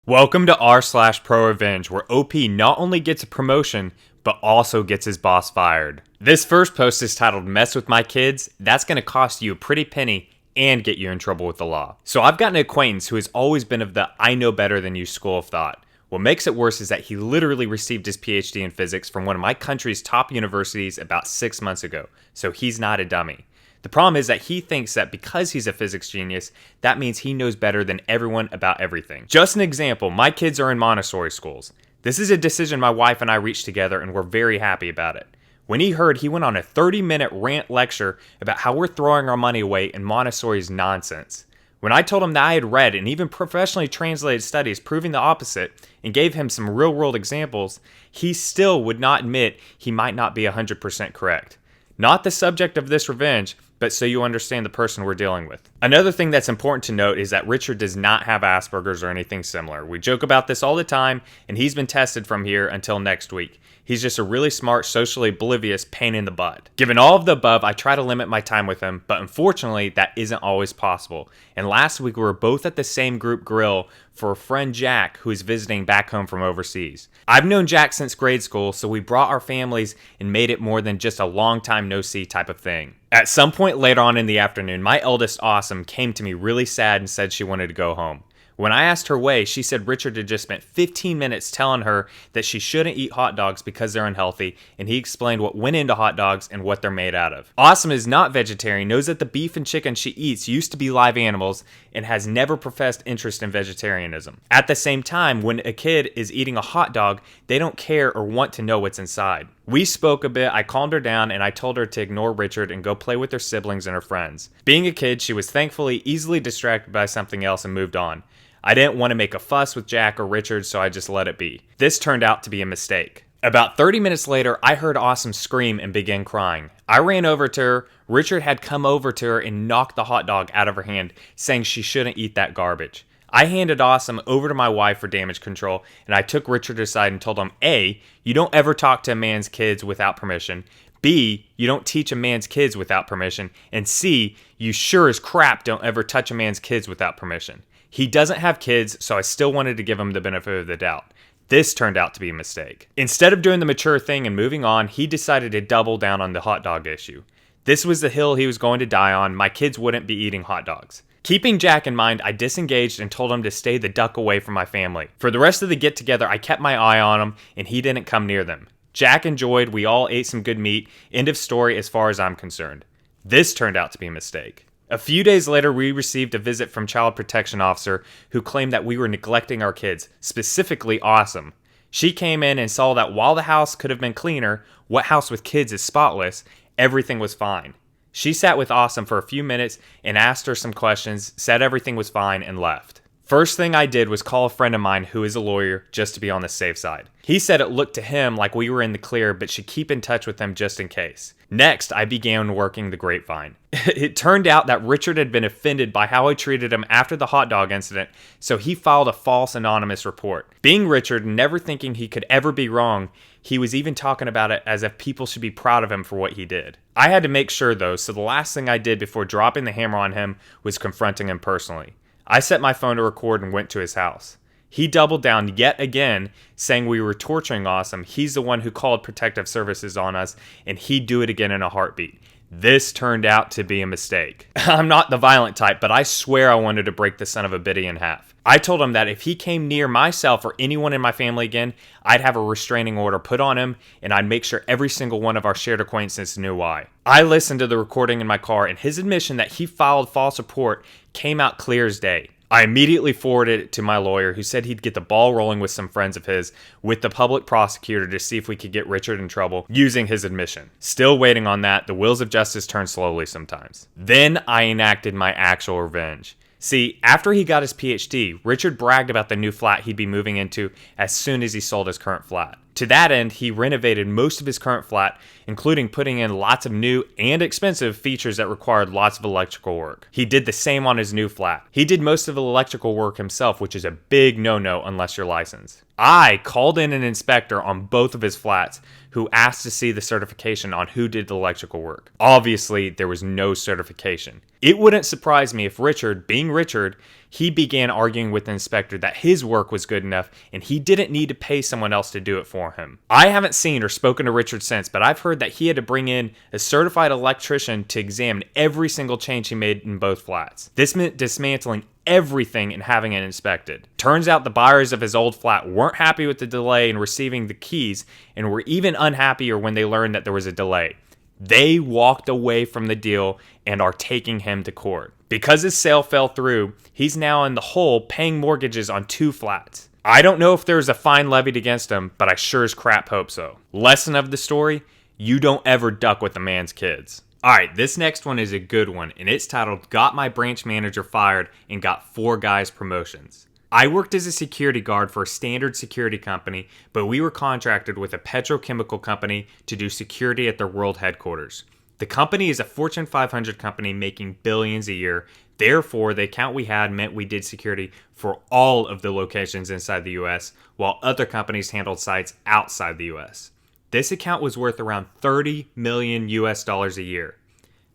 Welcome to r/ProRevenge, where OP not only gets a promotion, but also gets his boss fired. This first post is titled Mess With My Kids. That's going to cost you a pretty penny and get you in trouble with the law. So I've got an acquaintance who has always been of the I know better than you school of thought. What makes it worse is that he literally received his PhD in physics from one of my country's top universities about 6 months ago, so he's not a dummy. The problem is that he thinks that because he's a physics genius, that means he knows better than everyone about everything. Just an example, my kids are in Montessori schools. This is a decision my wife and I reached together, and we're very happy about it. When he heard, he went on a 30-minute rant lecture about how we're throwing our money away and Montessori's nonsense. When I told him that I had read and even professionally translated studies proving the opposite and gave him some real-world examples, he still would not admit he might not be 100% correct. Not the subject of this revenge, but so you understand the person we're dealing with. Another thing that's important to note is that Richard does not have Asperger's or anything similar. We joke about this all the time, and he's been tested from here until next week. He's just a really smart, socially oblivious pain in the butt. Given all of the above, I try to limit my time with him, but unfortunately, that isn't always possible. And last week, we were both at the same group grill for a friend Jack, who is visiting back home from overseas. I've known Jack since grade school, so we brought our families and made it more than just a long time no see type of thing. At some point later on in the afternoon, my eldest Awesome came to me really sad and said she wanted to go home. When I asked her why, she said Richard had just spent 15 minutes telling her that she shouldn't eat hot dogs because they're unhealthy, and he explained what went into hot dogs and what they're made out of. Awesome is not vegetarian, knows that the beef and chicken she eats used to be live animals, and has never professed interest in vegetarianism. At the same time, when a kid is eating a hot dog, they don't care or want to know what's inside. We spoke a bit, I calmed her down, and I told her to ignore Richard and go play with her siblings and her friends. Being a kid, she was thankfully easily distracted by something else and moved on. I didn't want to make a fuss with Jack or Richard, so I just let it be. This turned out to be a mistake. About 30 minutes later, I heard Awesome scream and begin crying. I ran over to her. Richard had come over to her and knocked the hot dog out of her hand, saying she shouldn't eat that garbage. I handed Awesome over to my wife for damage control, and I took Richard aside and told him, A, you don't ever talk to a man's kids without permission. B, you don't teach a man's kids without permission. And C, you sure as crap don't ever touch a man's kids without permission. He doesn't have kids, so I still wanted to give him the benefit of the doubt. This turned out to be a mistake. Instead of doing the mature thing and moving on, he decided to double down on the hot dog issue. This was the hill he was going to die on. My kids wouldn't be eating hot dogs. Keeping Jack in mind, I disengaged and told him to stay the duck away from my family. For the rest of the get-together, I kept my eye on him, and he didn't come near them. Jack enjoyed, we all ate some good meat. End of story as far as I'm concerned. This turned out to be a mistake. A few days later, we received a visit from Child Protection Officer who claimed that we were neglecting our kids, specifically Awesome. She came in and saw that while the house could have been cleaner, what house with kids is spotless, everything was fine. She sat with Awesome for a few minutes and asked her some questions, said everything was fine, and left. First thing I did was call a friend of mine who is a lawyer just to be on the safe side. He said it looked to him like we were in the clear but should keep in touch with him just in case. Next, I began working the grapevine. It turned out that Richard had been offended by how I treated him after the hot dog incident, so he filed a false anonymous report. Being Richard, never thinking he could ever be wrong, he was even talking about it as if people should be proud of him for what he did. I had to make sure though, so the last thing I did before dropping the hammer on him was confronting him personally. I set my phone to record and went to his house. He doubled down yet again, saying we were torturing Awesome. He's the one who called protective services on us, and he'd do it again in a heartbeat. This turned out to be a mistake. I'm not the violent type, but I swear I wanted to break the son of a biddy in half. I told him that if he came near myself or anyone in my family again, I'd have a restraining order put on him, and I'd make sure every single one of our shared acquaintances knew why. I listened to the recording in my car, and his admission that he filed false report came out clear as day. I immediately forwarded it to my lawyer, who said he'd get the ball rolling with some friends of his with the public prosecutor to see if we could get Richard in trouble using his admission. Still waiting on that, the wheels of justice turn slowly sometimes. Then I enacted my actual revenge. See, after he got his PhD, Richard bragged about the new flat he'd be moving into as soon as he sold his current flat. To that end, he renovated most of his current flat, including putting in lots of new and expensive features that required lots of electrical work. He did the same on his new flat. He did most of the electrical work himself, which is a big no-no unless you're licensed. I called in an inspector on both of his flats who asked to see the certification on who did the electrical work. Obviously, there was no certification. It wouldn't surprise me if Richard, being Richard, he began arguing with the inspector that his work was good enough and he didn't need to pay someone else to do it for him. I haven't seen or spoken to Richard since, but I've heard that he had to bring in a certified electrician to examine every single change he made in both flats. This meant dismantling everything and having it inspected. Turns out the buyers of his old flat weren't happy with the delay in receiving the keys and were even unhappier when they learned that there was a delay. They walked away from the deal and are taking him to court. Because his sale fell through, he's now in the hole paying mortgages on 2 flats. I don't know if there's a fine levied against him, but I sure as crap hope so. Lesson of the story, you don't ever duck with a man's kids. Alright, this next one is a good one, and it's titled, Got My Branch Manager Fired and Got 4 Guys Promotions. I worked as a security guard for a standard security company, but we were contracted with a petrochemical company to do security at their world headquarters. The company is a Fortune 500 company making billions a year. Therefore, the account we had meant we did security for all of the locations inside the US, while other companies handled sites outside the US. This account was worth around $30 million US a year.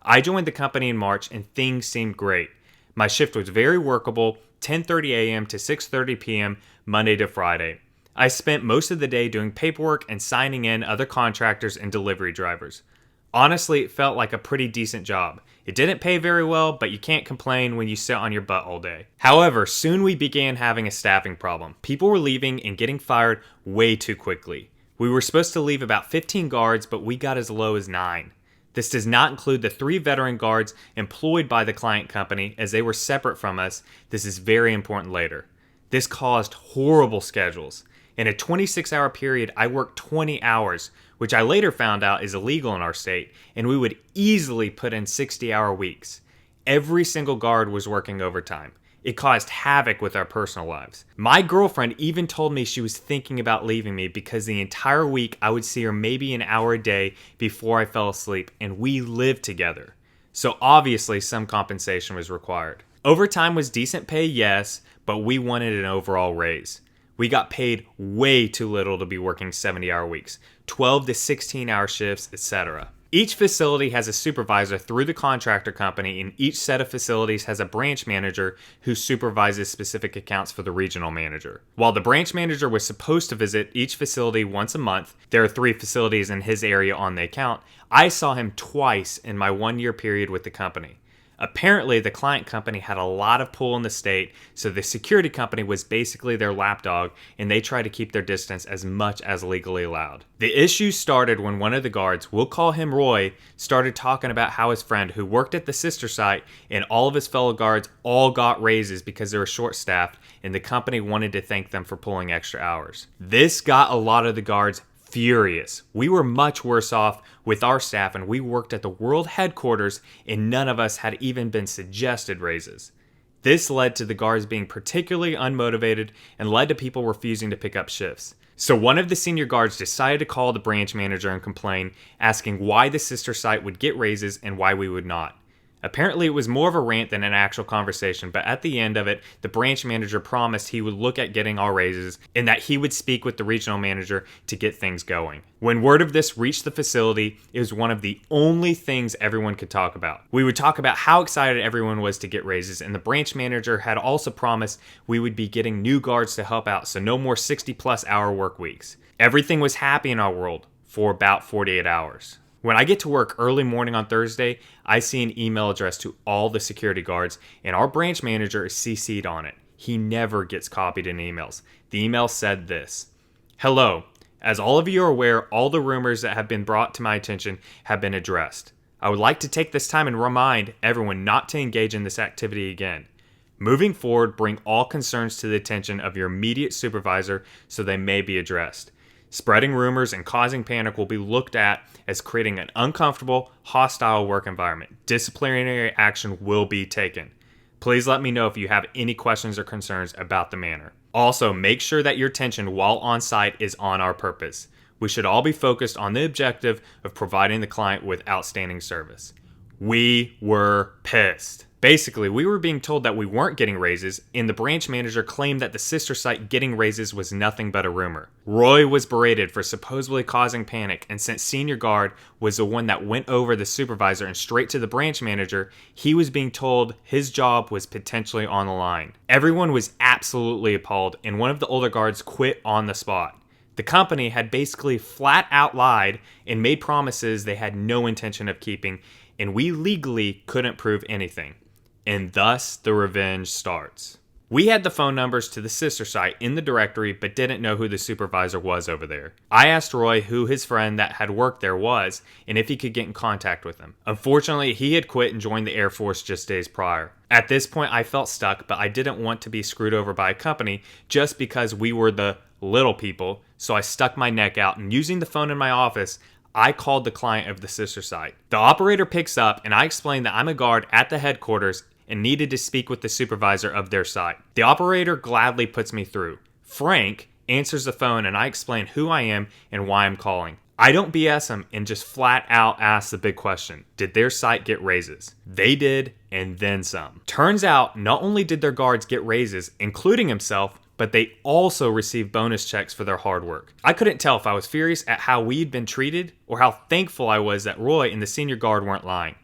I joined the company in March and things seemed great. My shift was very workable, 10:30 a.m. to 6:30 p.m. Monday to Friday. I spent most of the day doing paperwork and signing in other contractors and delivery drivers. Honestly, it felt like a pretty decent job. It didn't pay very well, but you can't complain when you sit on your butt all day. However, soon we began having a staffing problem. People were leaving and getting fired way too quickly. We were supposed to leave about 15 guards, but we got as low as 9. This does not include the 3 veteran guards employed by the client company, as they were separate from us. This is very important later. This caused horrible schedules. In a 26-hour period, I worked 20 hours, which I later found out is illegal in our state, and we would easily put in 60-hour weeks. Every single guard was working overtime. It caused havoc with our personal lives. My girlfriend even told me she was thinking about leaving me because the entire week I would see her maybe an hour a day before I fell asleep, and we lived together. So obviously some compensation was required. Overtime was decent pay, yes, but we wanted an overall raise. We got paid way too little to be working 70-hour weeks, 12 to 16-hour shifts, etc. Each facility has a supervisor through the contractor company, and each set of facilities has a branch manager who supervises specific accounts for the regional manager. While the branch manager was supposed to visit each facility once a month, there are 3 facilities in his area on the account, I saw him twice in my 1-year period with the company. Apparently, the client company had a lot of pull in the state, so the security company was basically their lapdog, and they tried to keep their distance as much as legally allowed. The issue started when one of the guards, we'll call him Roy, started talking about how his friend who worked at the sister site and all of his fellow guards all got raises because they were short-staffed, and the company wanted to thank them for pulling extra hours. This got a lot of the guards furious. We were much worse off with our staff, and we worked at the world headquarters, and none of us had even been suggested raises. This led to the guards being particularly unmotivated and led to people refusing to pick up shifts. So one of the senior guards decided to call the branch manager and complain, asking why the sister site would get raises and why we would not. Apparently, it was more of a rant than an actual conversation, but at the end of it, the branch manager promised he would look at getting our raises and that he would speak with the regional manager to get things going. When word of this reached the facility, it was one of the only things everyone could talk about. We would talk about how excited everyone was to get raises, and the branch manager had also promised we would be getting new guards to help out, so no more 60-plus hour work weeks. Everything was happy in our world for about 48 hours. When I get to work early morning on Thursday, I see an email addressed to all the security guards, and our branch manager is CC'd on it. He never gets copied in emails. The email said this: "Hello. As all of you are aware, all the rumors that have been brought to my attention have been addressed. I would like to take this time and remind everyone not to engage in this activity again. Moving forward, bring all concerns to the attention of your immediate supervisor so they may be addressed. Spreading rumors and causing panic will be looked at as creating an uncomfortable, hostile work environment. Disciplinary action will be taken. Please let me know if you have any questions or concerns about the manner. Also, make sure that your attention while on site is on our purpose. We should all be focused on the objective of providing the client with outstanding service." We were pissed. Basically, we were being told that we weren't getting raises, and the branch manager claimed that the sister site getting raises was nothing but a rumor. Roy was berated for supposedly causing panic, and since senior guard was the one that went over the supervisor and straight to the branch manager, he was being told his job was potentially on the line. Everyone was absolutely appalled, and one of the older guards quit on the spot. The company had basically flat out lied and made promises they had no intention of keeping, and we legally couldn't prove anything. And thus, the revenge starts. We had the phone numbers to the sister site in the directory, but didn't know who the supervisor was over there. I asked Roy who his friend that had worked there was, and if he could get in contact with him. Unfortunately, he had quit and joined the Air Force just days prior. At this point, I felt stuck, but I didn't want to be screwed over by a company just because we were the little people, so I stuck my neck out, and using the phone in my office, I called the client of the sister site. The operator picks up, and I explain that I'm a guard at the headquarters and needed to speak with the supervisor of their site. The operator gladly puts me through. Frank answers the phone, and I explain who I am and why I'm calling. I don't BS him and just flat out ask the big question. Did their site get raises? They did, and then some. Turns out, not only did their guards get raises, including himself, but they also received bonus checks for their hard work. I couldn't tell if I was furious at how we'd been treated or how thankful I was that Roy and the senior guard weren't lying.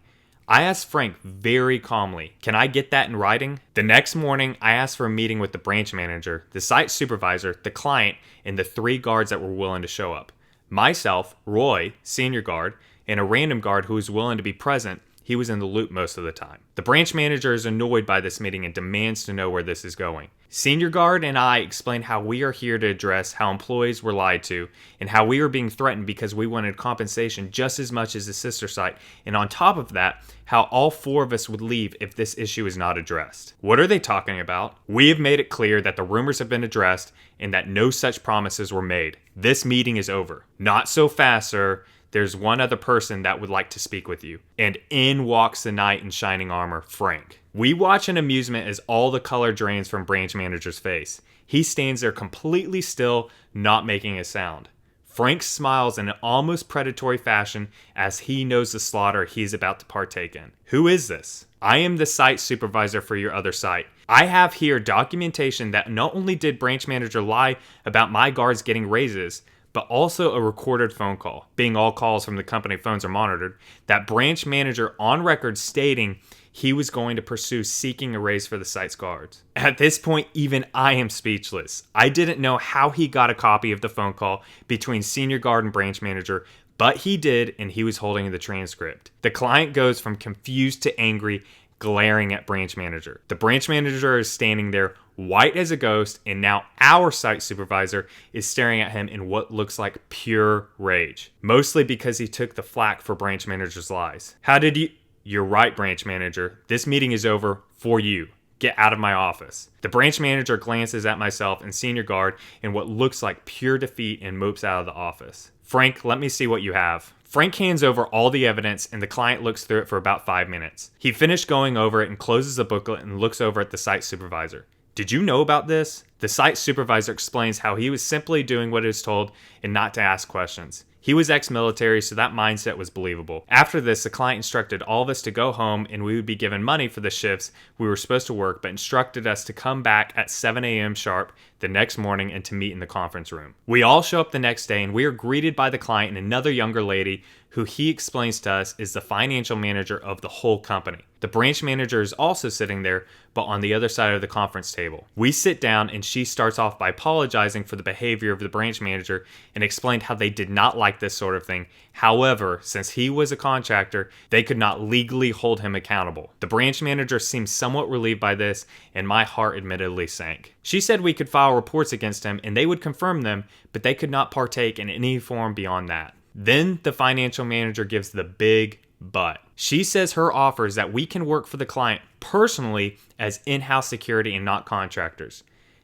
I asked Frank very calmly, can I get that in writing? The next morning, I asked for a meeting with the branch manager, the site supervisor, the client, and the 3 guards that were willing to show up. Myself, Roy, senior guard, and a random guard who was willing to be present. He was in the loop most of the time. The branch manager is annoyed by this meeting and demands to know where this is going. Senior guard and I explain how we are here to address how employees were lied to and how we were being threatened because we wanted compensation just as much as the sister site, and on top of that, how all 4 of us would leave if this issue is not addressed. What are they talking about? We have made it clear that the rumors have been addressed and that no such promises were made. This meeting is over. Not so fast, sir. There's one other person that would like to speak with you. And in walks the knight in shining armor, Frank. We watch in amusement as all the color drains from branch manager's face. He stands there completely still, not making a sound. Frank smiles in an almost predatory fashion as he knows the slaughter he's about to partake in. Who is this? I am the site supervisor for your other site. I have here documentation that not only did branch manager lie about my guards getting raises, but also a recorded phone call, being all calls from the company phones are monitored, that branch manager on record stating he was going to pursue seeking a raise for the site's guards. At this point, even I am speechless. I didn't know how he got a copy of the phone call between senior guard and branch manager, but he did, and he was holding the transcript. The client goes from confused to angry, glaring at branch manager. The branch manager is standing there white as a ghost, and now our site supervisor is staring at him in what looks like pure rage. Mostly because he took the flack for branch manager's lies. How did you... You're right, branch manager. This meeting is over for you. Get out of my office. The branch manager glances at myself and senior guard in what looks like pure defeat and mopes out of the office. Frank, let me see what you have. Frank hands over all the evidence, and the client looks through it for about 5 minutes. He finished going over it and closes the booklet and looks over at the site supervisor. Did you know about this? The site supervisor explains how he was simply doing what he was told and not to ask questions. He was ex-military, so that mindset was believable. After this, the client instructed all of us to go home and we would be given money for the shifts we were supposed to work, but instructed us to come back at 7 a.m. sharp the next morning and to meet in the conference room. We all show up the next day and we are greeted by the client and another younger lady who he explains to us is the financial manager of the whole company. The branch manager is also sitting there, but on the other side of the conference table. We sit down and she starts off by apologizing for the behavior of the branch manager and explained how they did not like this sort of thing. However, since he was a contractor, they could not legally hold him accountable. The branch manager seemed somewhat relieved by this, and my heart admittedly sank. She said we could file reports against him and they would confirm them, but they could not partake in any form beyond that. Then the financial manager gives the big but. She says her offer is that we can work for the client personally as in-house security and not contractors.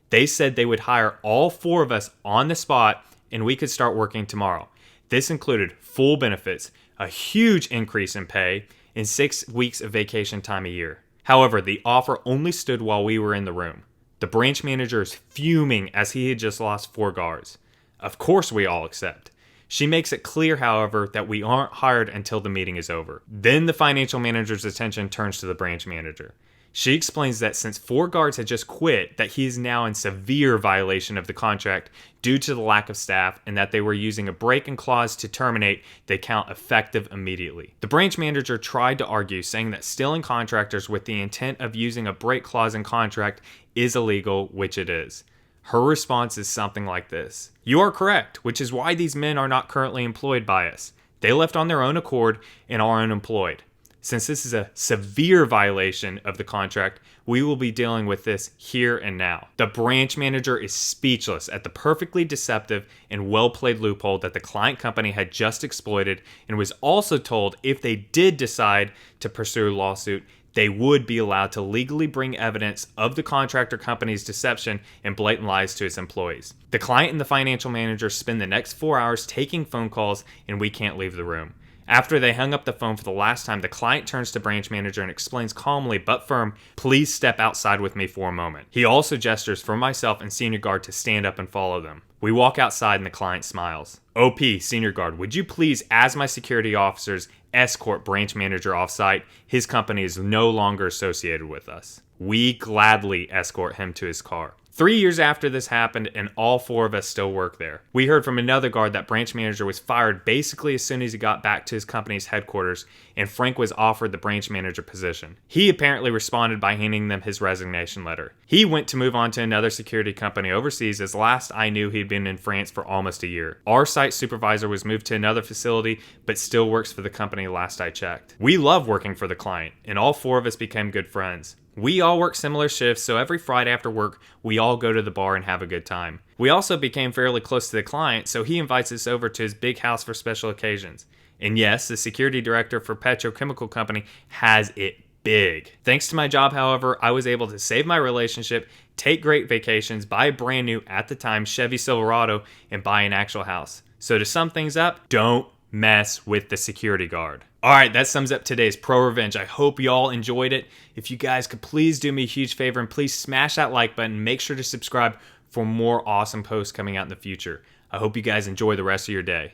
They said they would hire all 4 of us on the spot and we could start working tomorrow. This included full benefits, a huge increase in pay, and 6 weeks of vacation time a year. However, the offer only stood while we were in the room. The branch manager is fuming as he had just lost 4 guards. Of course we all accept. She makes it clear, however, that we aren't hired until the meeting is over. Then the financial manager's attention turns to the branch manager. She explains that since 4 guards had just quit, that he is now in severe violation of the contract due to the lack of staff, and that they were using a break-in clause to terminate the account effective immediately. The branch manager tried to argue, saying that stealing contractors with the intent of using a break clause in contract is illegal, which it is. Her response is something like this: "You are correct, which is why these men are not currently employed by us. They left on their own accord and are unemployed. Since this is a severe violation of the contract, we will be dealing with this here and now." The branch manager is speechless at the perfectly deceptive and well-played loophole that the client company had just exploited, and was also told if they did decide to pursue a lawsuit, they would be allowed to legally bring evidence of the contractor company's deception and blatant lies to its employees. The client and the financial manager spend the next 4 hours taking phone calls, and we can't leave the room. After they hung up the phone for the last time, the client turns to branch manager and explains calmly but firm, "Please step outside with me for a moment." He also gestures for myself and senior guard to stand up and follow them. We walk outside and the client smiles. "OP, senior guard, would you please, as my security officers, escort branch manager off-site? His company is no longer associated with us." We gladly escort him to his car. 3 years after this happened, and all 4 of us still work there. We heard from another guard that branch manager was fired basically as soon as he got back to his company's headquarters, and Frank was offered the branch manager position. He apparently responded by handing them his resignation letter. He went to move on to another security company overseas, as last I knew he'd been in France for almost a year. Our site supervisor was moved to another facility, but still works for the company last I checked. We love working for the client, and all 4 of us became good friends. We all work similar shifts, so every Friday after work, we all go to the bar and have a good time. We also became fairly close to the client, so he invites us over to his big house for special occasions. And yes, the security director for petrochemical company has it big. Thanks to my job, however, I was able to save my relationship, take great vacations, buy a brand new, at the time, Chevy Silverado, and buy an actual house. So to sum things up, don't mess with the security guard. Alright, that sums up today's ProRevenge. I hope y'all enjoyed it. If you guys could please do me a huge favor and please smash that like button and make sure to subscribe for more awesome posts coming out in the future. I hope you guys enjoy the rest of your day.